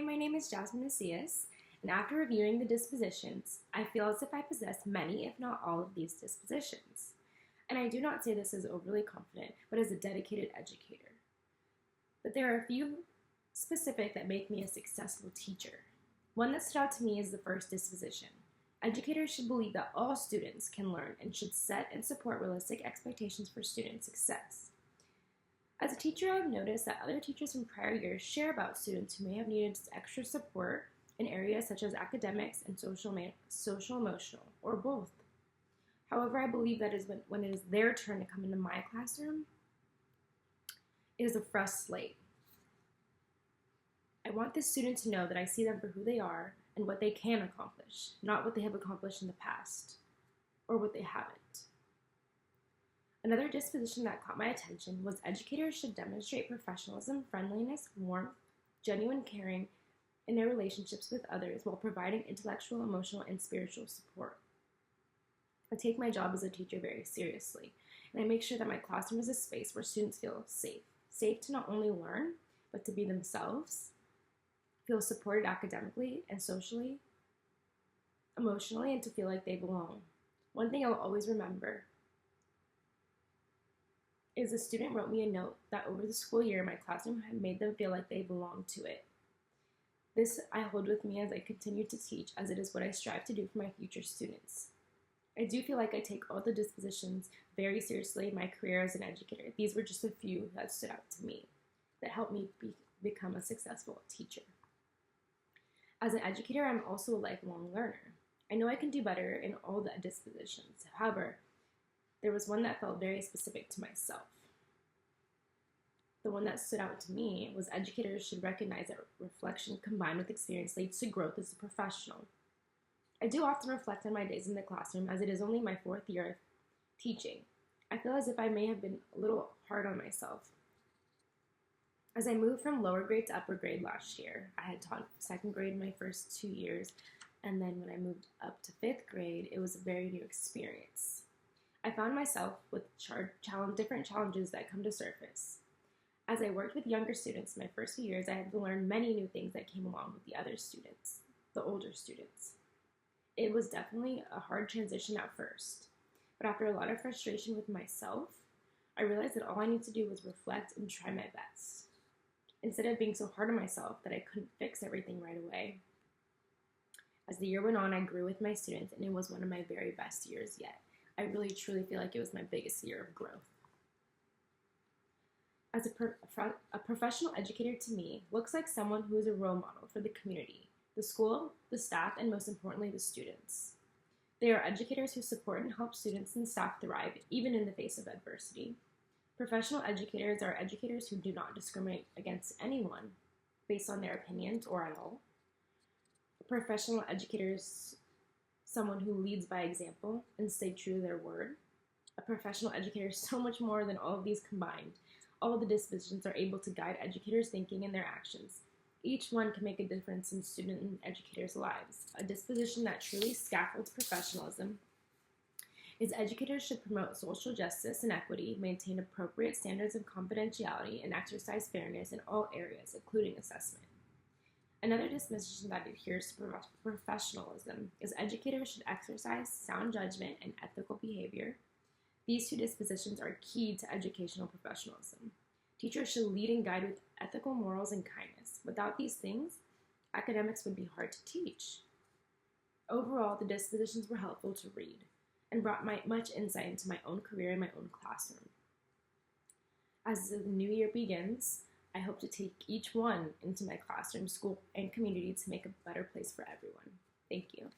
my name is Jazmin Macias, and after reviewing the dispositions, I feel as if I possess many, if not all, of these dispositions. And I do not say this as overly confident, but as a dedicated educator. But there are a few specific that make me a successful teacher. One that stood out to me is the first disposition. Educators should believe that all students can learn and should set and support realistic expectations for student success. As a teacher, I've noticed that other teachers from prior years share about students who may have needed extra support in areas such as academics and social-emotional, or both. However, I believe that when it is their turn to come into my classroom, it is a fresh slate. I want this student to know that I see them for who they are and what they can accomplish, not what they have accomplished in the past, or what they haven't. Another disposition that caught my attention was educators should demonstrate professionalism, friendliness, warmth, genuine caring in their relationships with others while providing intellectual, emotional, and spiritual support. I take my job as a teacher very seriously, and I make sure that my classroom is a space where students feel safe. Safe to not only learn, but to be themselves, feel supported academically and socially, emotionally, and to feel like they belong. One thing I'll always remember is a student wrote me a note that over the school year, my classroom had made them feel like they belonged to it. This I hold with me as I continue to teach, as it is what I strive to do for my future students. I do feel like I take all the dispositions very seriously in my career as an educator. These were just a few that stood out to me, that helped me become a successful teacher. As an educator, I'm also a lifelong learner. I know I can do better in all the dispositions. However, there was one that felt very specific to myself. The one that stood out to me was educators should recognize that reflection combined with experience leads to growth as a professional. I do often reflect on my days in the classroom, as it is only my 4th year of teaching. I feel as if I may have been a little hard on myself. As I moved from lower grade to upper grade last year, I had taught 2nd grade my first 2 years, and then when I moved up to 5th grade, it was a very new experience. I found myself with different challenges that come to surface. As I worked with younger students in my first few years, I had to learn many new things that came along with the other students, the older students. It was definitely a hard transition at first, but after a lot of frustration with myself, I realized that all I needed to do was reflect and try my best. Instead of being so hard on myself that I couldn't fix everything right away. As the year went on, I grew with my students, and it was one of my very best years yet. I really truly feel like it was my biggest year of growth. As a professional educator, to me looks like someone who is a role model for the community, the school, the staff, and most importantly, the students. They are educators who support and help students and staff thrive, even in the face of adversity. Professional educators are educators who do not discriminate against anyone based on their opinions or at all. Professional educators, someone who leads by example and stay true to their word. A professional educator is so much more than all of these combined. All of the dispositions are able to guide educators' thinking and their actions. Each one can make a difference in student and educators' lives. A disposition that truly scaffolds professionalism is educators should promote social justice and equity, maintain appropriate standards of confidentiality, and exercise fairness in all areas, including assessment. Another disposition that adheres to professionalism is educators should exercise sound judgment and ethical behavior. These 2 dispositions are key to educational professionalism. Teachers should lead and guide with ethical morals and kindness. Without these things, academics would be hard to teach. Overall, the dispositions were helpful to read and brought much insight into my own career and my own classroom. As the new year begins, I hope to take each one into my classroom, school, and community to make a better place for everyone. Thank you.